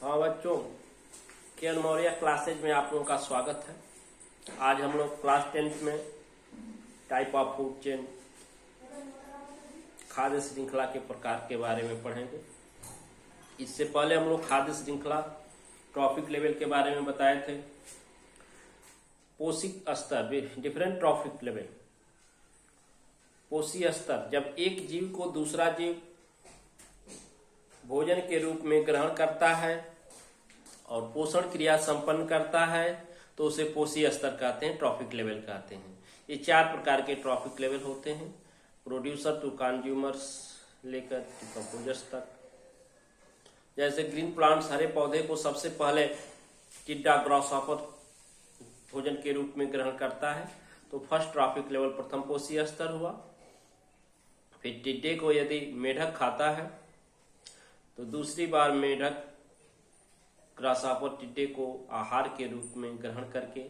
हाँ बच्चों, के मौर्य क्लासेज में आप लोगों का स्वागत है। आज हम लोग क्लास 10th में टाइप ऑफ फूड चेन, खाद्य श्रृंखला के प्रकार के बारे में पढ़ेंगे। इससे पहले हम लोग खाद्य श्रृंखला ट्रॉफिक लेवल के बारे में बताए थे। पोषक स्तर, डिफरेंट ट्रॉफिक लेवल। पोषी स्तर, जब एक जीव को दूसरा जीव भोजन के रूप में ग्रहण करता है और पोषण क्रिया संपन्न करता है तो उसे पोषी स्तर कहते हैं, ट्रॉफिक लेवल कहते हैं। ये 4 प्रकार के ट्रॉफिक लेवल होते हैं, प्रोड्यूसर टू कंज्यूमर्स लेकर डिकम्पोजर्स तक। जैसे ग्रीन प्लांट्स, हरे पौधे को सबसे पहले टिड्डा ग्रासहॉपर भोजन के रूप में ग्रहण करता है तो फर्स्ट ट्रॉफिक लेवल प्रथम पोषी स्तर हुआ। फिर टिड्डे को यदि मेढक खाता है तो दूसरी बार मेढक ग्रासहॉपर टिड्डे को आहार के रूप में ग्रहण करके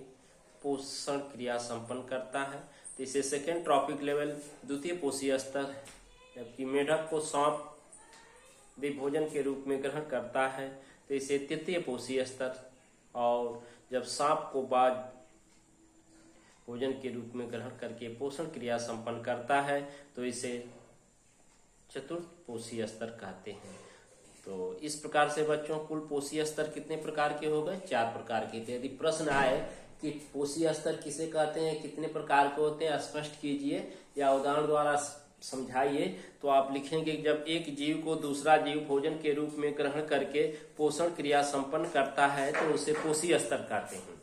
पोषण क्रिया संपन्न करता है तो इसे सेकेंड ट्रॉफिक लेवल, द्वितीय पोषी स्तर है। जबकि मेढक को सांप भी भोजन के रूप में ग्रहण करता है तो इसे तृतीय पोषी स्तर, और जब सांप को बाज भोजन के रूप में ग्रहण करके पोषण क्रिया संपन्न करता है तो इसे चतुर्थ पोषी स्तर कहते हैं। तो इस प्रकार से बच्चों कुल पोषी स्तर कितने प्रकार के हो गए? 4 प्रकार के थे। यदि प्रश्न आए कि पोषी स्तर किसे कहते हैं, कितने प्रकार के होते हैं, स्पष्ट कीजिए या उदाहरण द्वारा समझाइए, तो आप लिखेंगे जब एक जीव को दूसरा जीव भोजन के रूप में ग्रहण करके पोषण क्रिया संपन्न करता है तो उसे पोषी स्तर कहते हैं।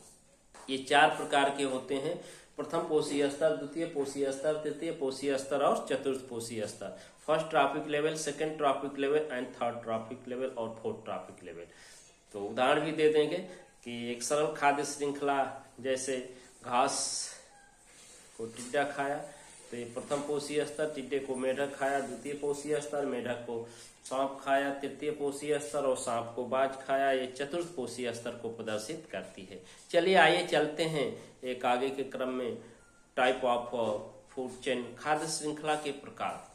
ये 4 प्रकार के होते हैं, प्रथम पोषी स्तर, द्वितीय पोषी स्तर, तृतीय पोषी स्तर और चतुर्थ पोषी स्तर। First trophic level, second trophic level and third trophic level और फोर्थ ट्रॉफिक लेवल। तो उदाहरण भी दे देंगे कि एक सरल खाद्य श्रृंखला, जैसे घास को टिड्डा खाया तो ये प्रथम पोषी स्तर, टिड्डे को मेढक खाया द्वितीय पोषी स्तर, मेढक को सांप खाया तृतीय पोषी स्तर और सांप को बाज खाया, ये चतुर्थ पोषी स्तर को प्रदर्शित करती है। चलिए आइए चलते हैं एक आगे के क्रम में, टाइप ऑफ फूड चेन, खाद्य श्रृंखला के प्रकार।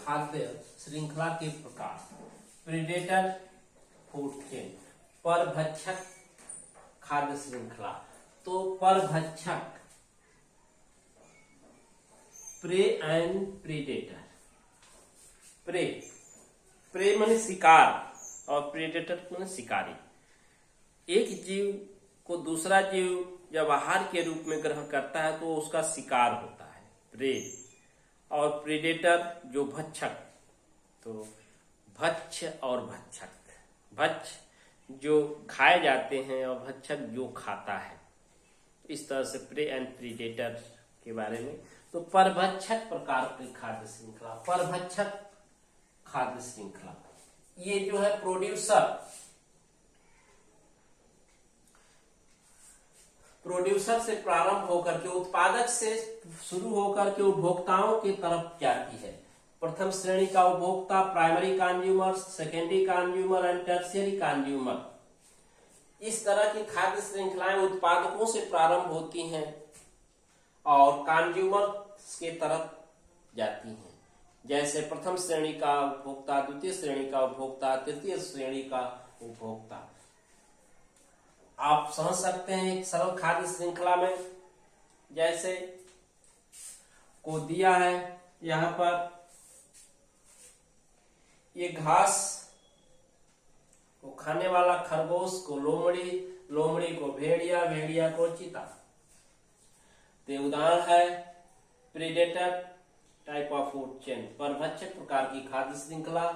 खाद्य श्रृंखला के प्रकार, प्रीडेटर फूड चेन, परभक्षक खाद्य श्रृंखला। तो परभक्षक, प्रे एंड प्रीडेटर। प्रे माने शिकार और प्रीडेटर माने शिकारी। एक जीव को दूसरा जीव जब आहार के रूप में ग्रहण करता है तो उसका शिकार होता है, प्रे। और प्रीडेटर जो भक्षक, तो भक्ष्य और भक्षक, भक्ष्य जो खाए जाते हैं और भक्षक जो खाता है। इस तरह से प्रे एंड प्रीडेटर के बारे में। तो परभक्षक प्रकार की खाद्य श्रृंखला, परभक्षक खाद्य श्रृंखला, ये जो है प्रोड्यूसर से प्रारंभ होकर के, उत्पादक से शुरू होकर के उपभोक्ताओं की तरफ जाती है। प्रथम श्रेणी का उपभोक्ता, primary consumer, secondary consumer and tertiary consumer. इस तरह की खाद्य श्रृंखलाएं उत्पादकों से प्रारंभ होती हैं और कंज्यूमर के तरफ जाती हैं। जैसे प्रथम श्रेणी का उपभोक्ता, द्वितीय श्रेणी का उपभोक्ता, तृतीय श्रेणी का उपभोक्ता। आप समझ सकते हैं एक सरल खाद्य श्रृंखला में, जैसे को दिया है यहाँ पर, ये घास को खाने वाला खरगोश को लोमड़ी, लोमड़ी को भेड़िया, भेड़िया को चीता। तो उदाहरण है predator type of food chain, परभक्षक प्रकार की खाद्य श्रृंखला।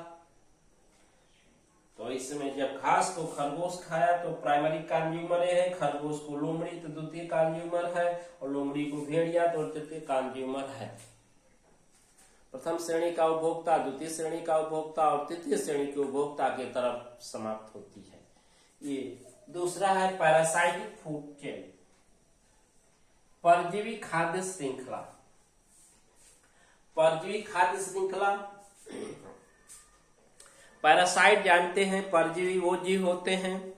तो इसमें जब घास को खरगोश खाया तो प्राइमरी कंज्यूमर है, खरगोश को लोमड़ी तो द्वितीय कंज्यूमर है, और लोमड़ी को भेड़िया तो तृतीय कंज्यूमर है। प्रथम श्रेणी का उपभोक्ता, द्वितीय श्रेणी का उपभोक्ता और तृतीय श्रेणी के उपभोक्ता की तरफ समाप्त होती है। ये दूसरा है पैरासाइटिक फूड चेन, परजीवी खाद्य श्रृंखला। परजीवी खाद्य श्रृंखला, पैरासाइट जानते हैं, परजीवी वो जीव होते हैं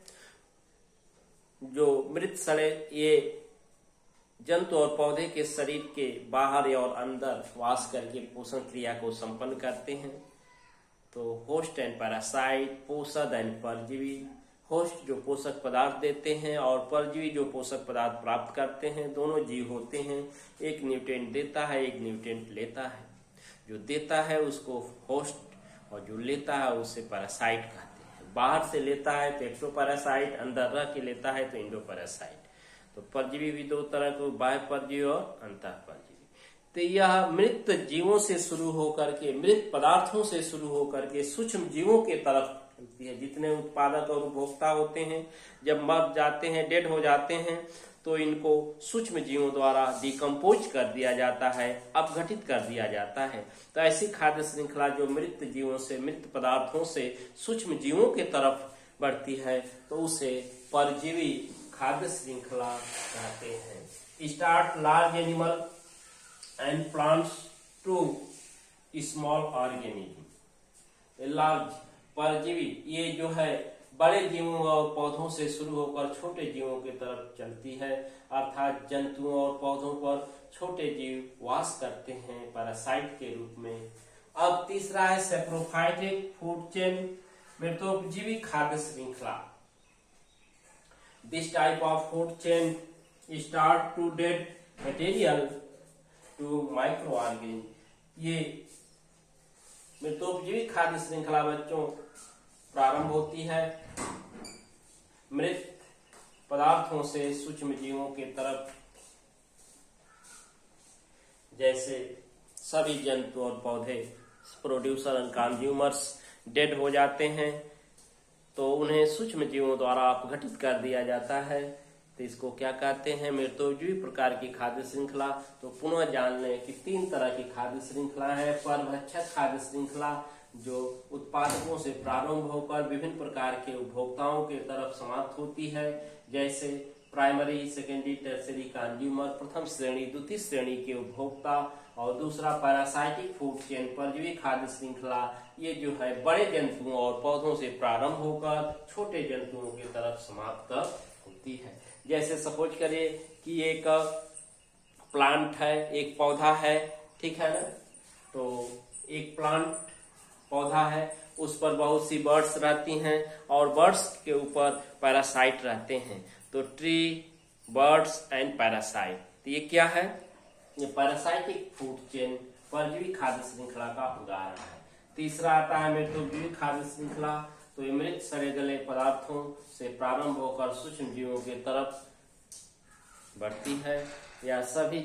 जो मृत सड़े ये जंतु और पौधे के शरीर के बाहर और अंदर वास करके पोषण क्रिया को संपन्न करते हैं। तो होस्ट एंड पैरासाइट, पोषक एंड परजीवी। होस्ट जो पोषक पदार्थ देते हैं और परजीवी जो पोषक पदार्थ प्राप्त करते हैं, दोनों जीव होते हैं। एक न्यूट्रिएंट देता है, एक न्यूट्रिएंट लेता है। जो देता है उसको होस्ट और जो लेता है उसे पैरासाइट कहते हैं। बाहर से लेता है तो एक्टोपैरासाइट, अंदर रह के लेता है तो एंडोपैरासाइट। तो परजीवी भी दो तरह के, बाह्य परजीवी और अंतः परजीवी। तो यह मृत जीवों से शुरू होकर के, मृत पदार्थों से शुरू होकर के सूक्ष्म जीवों के तरफ चलती है। जितने उत्पादक और उपभोक्ता होते हैं, जब मर जाते हैं, डेड हो जाते हैं, तो इनको सूक्ष्म जीवों द्वारा डिकम्पोज कर दिया जाता है, अपघटित कर दिया जाता है। तो ऐसी खाद्य श्रृंखला जो मृत जीवों से, मृत पदार्थों से सूक्ष्म जीवों के तरफ बढ़ती है, तो उसे परजीवी खाद्य श्रृंखला कहते हैं। Start large animal and plants to small organism. Large परजीवी ये जो है बड़े जीवों और पौधों से शुरू होकर छोटे जीवों की तरफ चलती है, अर्थात जंतुओं और पौधों पर छोटे जीव वास करते हैं पैरासाइट के रूप में। अब तीसरा है सेप्रोफाइटिक फूड चेन, मृतोपजीवी खाद्य श्रृंखला। This type of food chain start to dead material to micro organism. ये मृतोपजीवी खाद्य श्रृंखला बच्चों प्रारंभ होती है मृत पदार्थों से सूक्ष्म जीवों के तरफ। जैसे सभी जंतु और पौधे, प्रोड्यूसर एंड कंज्यूमर्स डेड हो जाते हैं, तो उन्हें सूक्ष्म जीवों द्वारा अपघटित कर दिया जाता है। तो इसको क्या कहते हैं? मृतोपजीवी प्रकार की खाद्य श्रृंखला। तो पुनः जान लें कि 3 तरह की खाद्य श्रृंखला है। परभक्षक खाद्य श्रृंखला जो उत्पादकों से प्रारंभ होकर विभिन्न प्रकार के उपभोक्ताओं के तरफ समाप्त होती है, जैसे प्राइमरी, सेकेंडरी, टर्सरी कंज्यूमर, प्रथम श्रेणी, द्वितीय श्रेणी के उपभोक्ता। और दूसरा पैरासाइटिक फूड चेन, परजीवी खाद्य श्रृंखला। ये जो है बड़े जंतुओं और पौधों से प्रारंभ होकर छोटे जंतुओं की तरफ समाप्त होती है। जैसे सपोज करिए कि एक प्लांट है, एक पौधा है, ठीक है ना। तो एक प्लांट पौधा है, उस पर बहुत सी बर्ड्स रहती हैं और बर्ड्स के ऊपर पैरासाइट रहते हैं। तो ट्री, बर्ड्स एंड पैरासाइट। तो ये क्या है? ये पैरासाइटिक फूड चेन, परजीवी खाद्य श्रृंखला का उदाहरण है। तीसरा आता है मृतोपजीवी खाद्य श्रृंखला। तो ये मृत सड़े गले पदार्थों से प्रारंभ होकर सूक्ष्म जीवों की तरफ बढ़ती है। या सभी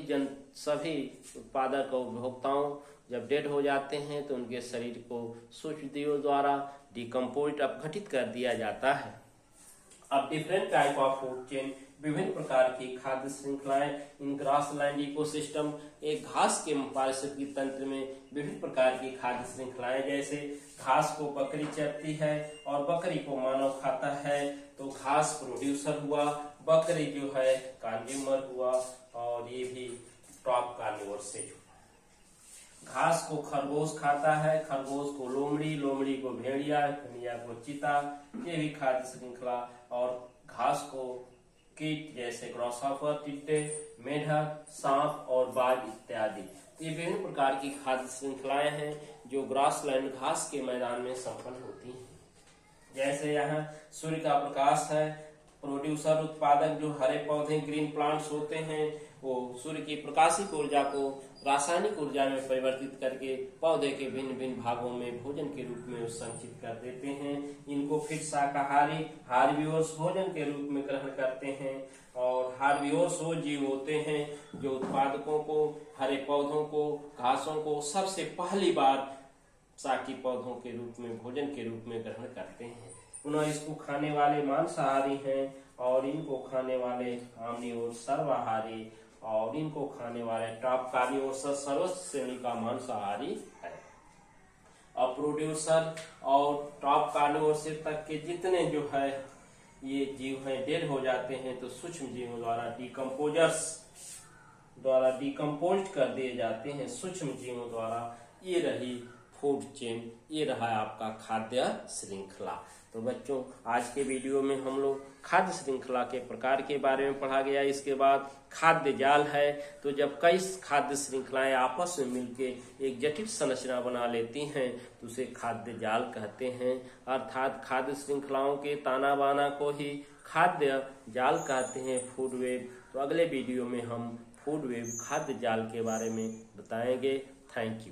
उत्पादक और उपभोक्ताओं जब डेड हो जाते हैं तो उनके शरीर को सूक्ष्म जीवों द्वारा डिकम्पोज, अपघटित कर दिया जाता है। अब different type of food chain, विभिन्न प्रकार की खाद्य श्रृंखलाएं इन ग्रासलैंड इकोसिस्टम। एक घास के पारिस्थितिकी तंत्र में विभिन्न प्रकार की खाद्य श्रृंखलाएं, जैसे घास को बकरी चरती है और बकरी को मानव खाता है, तो घास प्रोड्यूसर हुआ, बकरी जो है कंज्यूमर हुआ, और ये भी टॉप कार्निवोर से जुड़ा। घास को खरगोश खाता है, खरगोश को लोमड़ी, लोमड़ी को भेड़िया, भेड़िया को चीता। ये भी खाद्य श्रृंखला। और घास को कीट जैसे ग्रासहॉपर, टिड्डे, मेढक, सांप और बाज इत्यादि। ये विभिन्न प्रकार की खाद्य श्रृंखलाएं हैं जो ग्रासलैंड घास के मैदान में संपन्न होती हैं। जैसे यहाँ सूर्य का प्रकाश है, प्रोड्यूसर उत्पादक जो हरे पौधे, ग्रीन प्लांट्स होते हैं, वो सूर्य की प्रकाशिक ऊर्जा को रासायनिक ऊर्जा में परिवर्तित करके पौधे के भिन्न भिन्न भागों में भोजन के रूप में संचित कर देते हैं। इनको फिर शाकाहारी, हार्बिवोर्स भोजन के रूप में ग्रहण करते हैं। और हार्बिवोर्स वो जीव होते हैं जो उत्पादकों को, हरे पौधों को, घासों को सबसे पहली बार शाकी पौधों के रूप में, भोजन के रूप में ग्रहण करते हैं। पुनः इसको खाने वाले मांसाहारी हैं और इनको खाने वाले आम्नियोर सर्वाहारी, और इनको खाने वाले टॉप कार्निवोर सर्वोच्च श्रेणी का मांसाहारी है। और प्रोड्यूसर और टॉप कार्निवोर से तक के जितने जो है ये जीव हैं डेड हो जाते हैं, तो सूक्ष्म जीवों द्वारा डिकम्पोजर्स द्वारा डिकम्पोज कर दिए जाते हैं सूक्ष्म जीवों द्वारा। ये रही फूड चेन, ये रहा आपका खाद्य श्रृंखला। तो बच्चों, आज के वीडियो में हम लोग खाद्य श्रृंखला के प्रकार के बारे में पढ़ा गया। इसके बाद खाद्य जाल है, तो जब कई खाद्य श्रृंखलाएं आपस में मिलकर एक जटिल संरचना बना लेती हैं तो उसे खाद्य जाल कहते हैं। अर्थात खाद्य श्रृंखलाओं के ताना बाना को ही खाद्य जाल कहते हैं, फूड वेब। तो अगले वीडियो में हम फूड वेब खाद्य जाल के बारे में बताएंगे। Thank you.